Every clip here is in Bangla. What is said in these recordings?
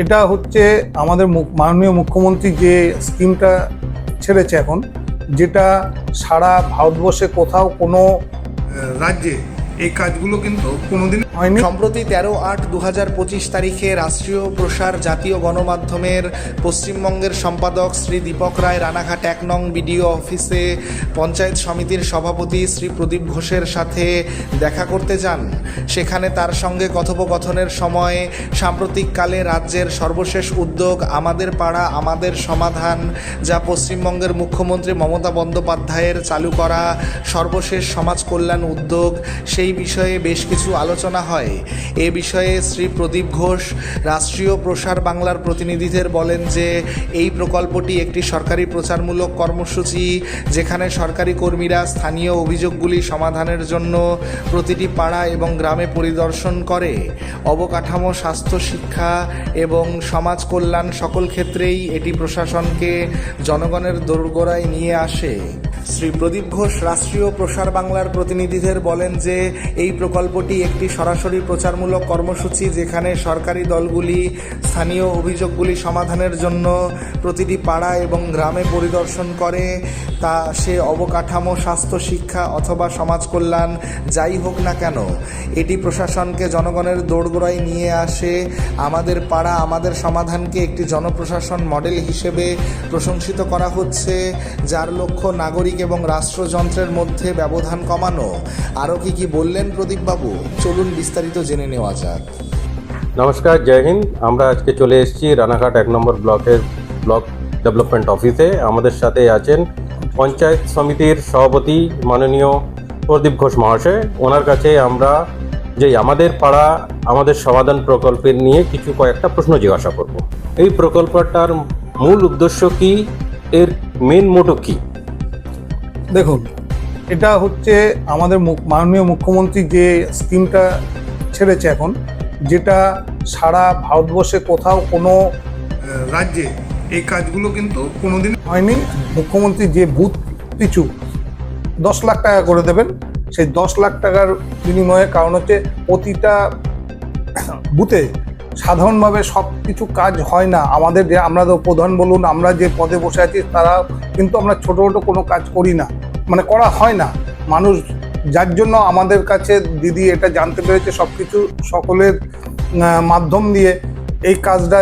এটা হচ্ছে আমাদের মাননীয় মুখ্যমন্ত্রী যে স্কিমটা ছেড়েছে এখন, যেটা সারা ভারতবর্ষে কোথাও কোনো রাজ্যে এই কাজগুলো কিন্তু কোনোদিন হয়নি। সম্প্রতি 13/8/2025 তারিখে রাষ্ট্রীয় প্রসার জাতীয় গণমাধ্যমের পশ্চিমবঙ্গের সম্পাদক শ্রী দীপক রায় রানাঘাট 1 নং বিডিও অফিসে পঞ্চায়েত সমিতির সভাপতি শ্রী প্রদীপ ঘোষের সাথে দেখা করতে যান। সেখানে তার সঙ্গে কথোপকথনের সময় সাম্প্রতিককালে রাজ্যের সর্বশেষ উদ্যোগ আমাদের পাড়া আমাদের সমাধান, যা পশ্চিমবঙ্গের মুখ্যমন্ত্রী মমতা বন্দ্যোপাধ্যায়ের চালু করা সর্বশেষ সমাজ কল্যাণ উদ্যোগ, সেই বিষয়ে বেশ কিছু আলোচনা হয়। এ বিষয়ে শ্রী প্রদীপ ঘোষ রাষ্ট্রীয় প্রসার বাংলার প্রতিনিধিদের বলেন যে এই প্রকল্পটি একটি সরকারি প্রচারমূলক কর্মসূচি, যেখানে সরকারি কর্মীরা স্থানীয় অভিযোগগুলি সমাধানের জন্য প্রতিটি পাড়া এবং গ্রামে পরিদর্শন করে। অবকাঠামো, স্বাস্থ্য, শিক্ষা এবং সমাজ কল্যাণ সকল ক্ষেত্রেই এটি প্রশাসনকে জনগণের দোরগোড়ায় নিয়ে আসে। শ্রী প্রদীপ ঘোষ রাষ্ট্রীয় প্রসার বাংলার প্রতিনিধিদের বলেন যে এই প্রকল্পটি একটি সরাসরি প্রচারমূলক কর্মসূচি, যেখানে সরকারি দলগুলি স্থানীয় অভিযোগগুলি সমাধানের জন্য প্রতিটি পাড়া এবং গ্রামে পরিদর্শন করে। তা সে অবকাঠামো, স্বাস্থ্য, শিক্ষা অথবা সমাজ কল্যাণ যাই হোক না কেন, এটি প্রশাসনকে জনগণের দোরগোড়ায় নিয়ে আসে। আমাদের পাড়া আমাদের সমাধানকে একটি জনপ্রশাসন মডেল হিসেবে প্রশংসিত করা হচ্ছে, যার লক্ষ্য নাগরিক এবং রাষ্ট্রযন্ত্রের মধ্যে ব্যবধান কমানো। আরও কি বললেন প্রদীপবাবু, চলুন বিস্তারিত জেনে নেওয়া যাক। নমস্কার, জয় হিন্দ। আমরা আজকে চলে এসেছি রানাঘাট 1 নম্বর ব্লকের ব্লক ডেভেলপমেন্ট অফিসে। আমাদের সাথে আছেন পঞ্চায়েত সমিতির সভাপতি মাননীয় প্রদীপ ঘোষ মহাশয়। ওনার কাছে আমরা যে আমাদের পাড়া আমাদের সমাধান প্রকল্পের নিয়ে কয়েকটা প্রশ্ন জিজ্ঞাসা করব। এই প্রকল্পটার মূল উদ্দেশ্য কি, এর মেন মোটো কি? দেখুন, এটা হচ্ছে আমাদের মাননীয় মুখ্যমন্ত্রী যে স্কিমটা ছেড়েছে এখন, যেটা সারা ভারতবর্ষে কোথাও কোনো রাজ্যে এই কাজগুলো কিন্তু কোনোদিন হয়নি। মুখ্যমন্ত্রী যে বুথ পিছু 10 লাখ টাকা করে দেবেন, সেই 10 লাখ টাকার বিনিময়ে, কারণ হচ্ছে প্রতিটা বুথে সাধারণভাবে সব কিছু কাজ হয় না। আমাদের যে আমরা তো প্রধান বলুন, আমরা যে পদে বসে আছি, তারা কিন্তু আমরা ছোটো ছোটো কোনো কাজ করি না, মানে করা হয় না। মানুষ যার জন্য আমাদের কাছে দিদি এটা জানতে পেরেছে সব কিছু সকলের মাধ্যম দিয়ে এই কাজটা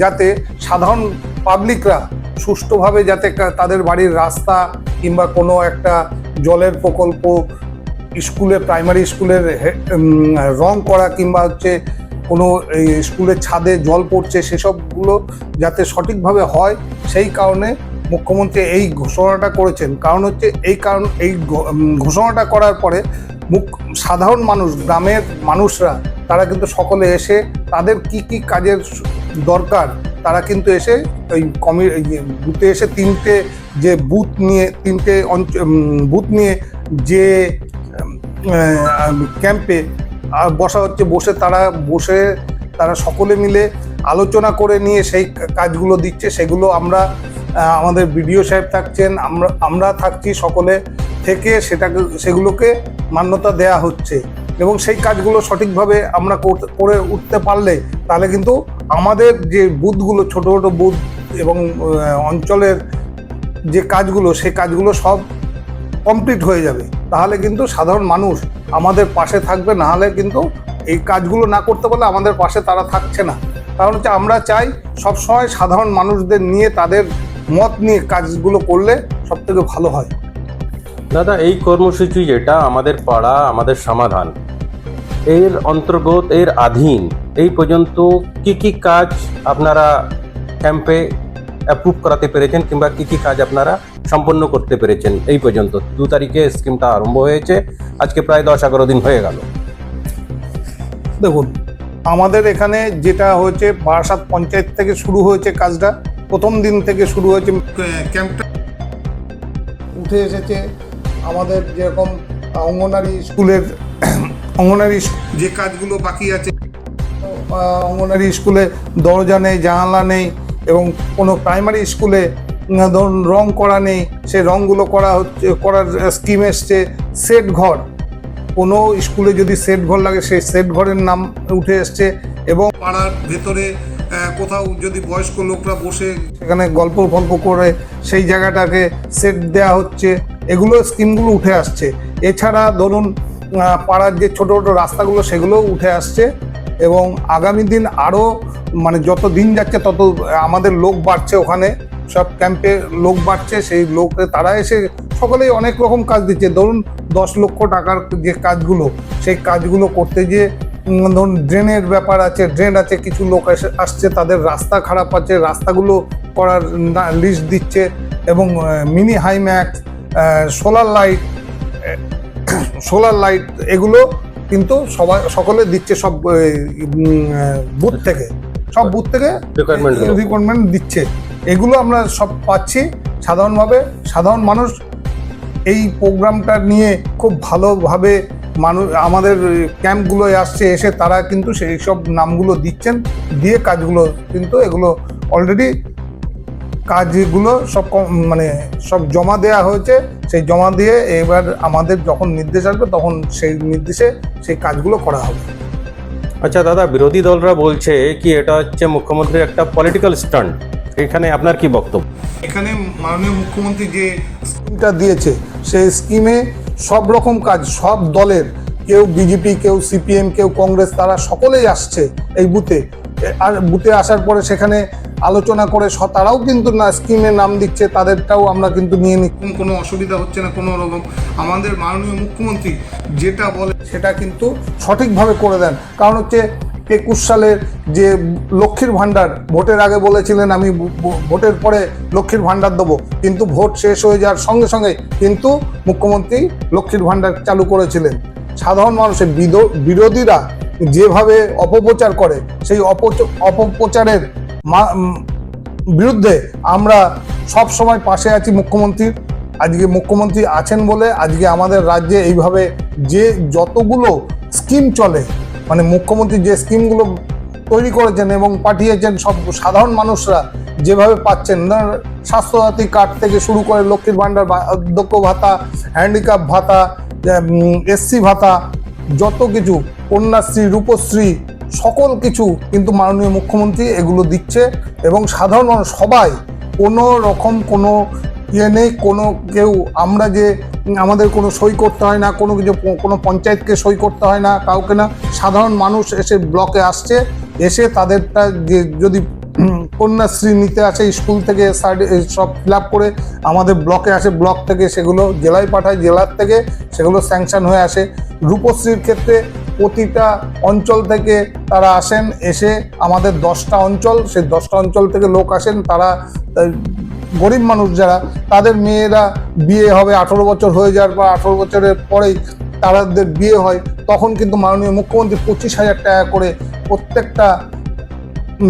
যাতে সাধারণ পাবলিকরা সুষ্ঠুভাবে যাতে তাদের বাড়ির রাস্তা কিংবা কোনো একটা জলের প্রকল্প, স্কুলে প্রাইমারি স্কুলের রং করা কিংবা হচ্ছে কোনো এই স্কুলের ছাদে জল পড়ছে, সেসবগুলো যাতে সঠিকভাবে হয়, সেই কারণে মুখ্যমন্ত্রী এই ঘোষণাটা করেছেন। কারণ হচ্ছে এই ঘোষণাটা করার পরে সাধারণ মানুষ, গ্রামের মানুষরা, তারা কিন্তু সকলে এসে তাদের কি কাজের দরকার, তারা কিন্তু এসে ওই বুথে এসে তিনটে বুথ নিয়ে যে ক্যাম্পে বসা হচ্ছে, তারা সকলে মিলে আলোচনা করে নিয়ে সেই কাজগুলো দিচ্ছে। সেগুলো আমাদের বিডিও সাহেব থাকছেন, আমরা থাকছি, সকলে থেকে সেগুলোকে মান্যতা দেয়া হচ্ছে। এবং সেই কাজগুলো সঠিকভাবে আমরা করে উঠতে পারলে, তাহলে কিন্তু আমাদের যে বুথগুলো, ছোটো ছোটো বুথ এবং অঞ্চলের যে কাজগুলো, সেই কাজগুলো সব কমপ্লিট হয়ে যাবে। তাহলে কিন্তু সাধারণ মানুষ আমাদের পাশে থাকবে, না হলে কিন্তু এই কাজগুলো না করতে পারলে আমাদের পাশে তারা থাকছে না। কারণ হচ্ছে আমরা চাই সবসময় সাধারণ মানুষদের নিয়ে, তাদের মত নিয়ে কাজগুলো করলে সবথেকে ভালো হয়। দাদা, এই কর্মসূচি যেটা আমাদের পাড়া আমাদের সমাধান, এর অন্তর্গত, এর অধীন এই পর্যন্ত কি কাজ আপনারা ক্যাম্পে অ্যাপ্রুভ করাতে পেরেছেন, কিংবা কি কাজ আপনারা সম্পন্ন করতে পেরেছেন? এই পর্যন্ত 2 তারিখে স্কিমটা আরম্ভ হয়েছে, আজকে প্রায় 10-11 দিন হয়ে গেল। দেখুন, আমাদের এখানে যেটা হয়েছে, বারাসাত পঞ্চায়েত থেকে শুরু হয়েছে কাজটা, প্রথম দিন থেকে শুরু হয়েছে। ক্যাম্পটা উঠে এসেছে আমাদের যেরকম অঙ্গনারী স্কুলের যে কাজগুলো বাকি আছে, অঙ্গনারী স্কুলে দরজা নেই, জানালা নেই, এবং কোনো প্রাইমারি স্কুলে ধরুন রং করা নেই, সেই রঙগুলো করার স্কিম এসছে। সেট ঘর, কোনো স্কুলে যদি সেট ঘর লাগে, সেই সেট ঘরের নাম উঠে এসছে। এবং পাড়ার ভেতরে কোথাও যদি বয়স্ক লোকরা বসে সেখানে গল্প করে সেই জায়গাটাকে সেট দেওয়া হচ্ছে, এগুলো স্কিমগুলো উঠে আসছে। এছাড়া ধরুন পাড়ার যে ছোটো ছোটো রাস্তাগুলো সেগুলোও উঠে আসছে, এবং আগামী দিন আরও মানে যত দিন যাচ্ছে তত আমাদের লোক বাড়ছে, ওখানে সব ক্যাম্পে লোক বাড়ছে, সেই লোক তারা এসে সকলেই অনেক রকম কাজ দিচ্ছে। ধরুন 10 লক্ষ টাকার যে কাজগুলো, সেই কাজগুলো করতে গিয়ে ধরুন ড্রেনের ব্যাপার আছে, ড্রেন আছে, কিছু লোক আসছে তাদের রাস্তা খারাপ আছে, রাস্তাগুলো করার লিস্ট দিচ্ছে, এবং মিনি হাইম্যাক্স, সোলার লাইট এগুলো কিন্তু সকলে দিচ্ছে, সব বুথ থেকে রিকোয়ারমেন্ট দিচ্ছে। এগুলো আমরা সব পাচ্ছি সাধারণভাবে। সাধারণ মানুষ এই প্রোগ্রামটা নিয়ে খুব ভালোভাবে আমাদের ক্যাম্পগুলোয় আসছে, এসে তারা কিন্তু সেই সব নামগুলো দিচ্ছেন, দিয়ে কাজগুলো কিন্তু এগুলো অলরেডি কাজগুলো সব মানে সব জমা দেওয়া হয়েছে। সেই জমা দিয়ে এবার আমাদের যখন নির্দেশ আসবে তখন সেই নির্দেশে সেই কাজগুলো করা হবে। আচ্ছা দাদা, বিরোধী দলরা বলছে কি এটা হচ্ছে মুখ্যমন্ত্রীর একটা পলিটিক্যাল স্টান্ট, এখানে আপনার কি বক্তব্য? এখানে মাননীয় মুখ্যমন্ত্রী যে স্কিমটা দিয়েছে, সেই স্কিমে সব রকম কাজ, সব দলের, কেউ বিজেপি, কেউ সিপিএম, কেউ কংগ্রেস, তারা সকলেই আসছে এই বুথে। আর বুথে আসার পরে সেখানে আলোচনা করে তারাও কিন্তু না স্কিমে নাম দিচ্ছে, তাদেরটাও আমরা কিন্তু নিয়ে নিচ্ছি, কোনো অসুবিধা হচ্ছে না কোনো রকম। আমাদের মাননীয় মুখ্যমন্ত্রী যেটা বলে সেটা কিন্তু সঠিকভাবে করে দেন। কারণ হচ্ছে 21 সালের যে লক্ষ্মীর ভাণ্ডার, ভোটের আগে বলেছিলেন আমি ভোটের পরে লক্ষ্মীর ভাণ্ডার দেবো, কিন্তু ভোট শেষ হয়ে যাওয়ার সঙ্গে সঙ্গে কিন্তু মুখ্যমন্ত্রী লক্ষ্মীর ভাণ্ডার চালু করেছিলেন। সাধারণ মানুষের বিরোধীরা যেভাবে অপপ্রচার করে, সেই অপপ্রচারের বিরুদ্ধে আমরা সব সময় পাশে আছি মুখ্যমন্ত্রীর। আজকে মুখ্যমন্ত্রী আছেন বলে আজকে আমাদের রাজ্যে এইভাবে যে যতগুলো স্কিম চলে, মানে মুখ্যমন্ত্রী যে স্কিমগুলো তৈরি করেছেন এবং পাঠিয়েছেন, সব সাধারণ মানুষরা যেভাবে পাচ্ছেন, স্বাস্থ্যসাথী কার্ড থেকে শুরু করে লক্ষ্মীর ভাণ্ডার, বার্ধক্য ভাতা, হ্যান্ডিক্যাপ ভাতা, এসসি ভাতা, যত কিছু, কন্যাশ্রী, রূপশ্রী, সকল কিছু কিন্তু মাননীয় মুখ্যমন্ত্রী এগুলো দিচ্ছে। এবং সাধারণ মানুষ সবাই কোনো রকম কোনো নেই, কেউ আমরা যে আমাদের কোনো সই করতে হয় না, কোনো কিছু, কোনো পঞ্চায়েতকে সই করতে হয় না, কাউকে না, সাধারণ মানুষ এসে ব্লকে আসছে, এসে তাদেরটা যে যদি কন্যাশ্রী নিতে আসে স্কুল থেকে সব ফিল আপ করে আমাদের ব্লকে আসে, ব্লক থেকে সেগুলো জেলায় পাঠায়, জেলার থেকে সেগুলো স্যাংশন হয়ে আসে। রূপশ্রীর ক্ষেত্রে প্রতিটা অঞ্চল থেকে তারা আসেন, এসে আমাদের 10টা অঞ্চল, সেই 10টা অঞ্চল থেকে লোক আসেন, তারা গরিব মানুষ যারা, তাদের মেয়েরা বিয়ে হবে 18 বছর হয়ে যাওয়ার পর, 18 বছরের পরেই তাদের বিয়ে হয়, তখন কিন্তু মাননীয় মুখ্যমন্ত্রী 25,000 টাকা করে প্রত্যেকটা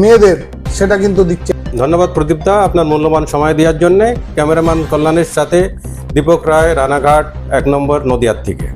মেয়েদের সেটা কিন্তু দিচ্ছে। ধন্যবাদ প্রদীপ দা, আপনার মূল্যবান সময় দেওয়ার জন্য। ক্যামেরাম্যান কল্যাণের সাথে দীপক রায়, রানাঘাট 1 নম্বর, নদিয়ার থেকে।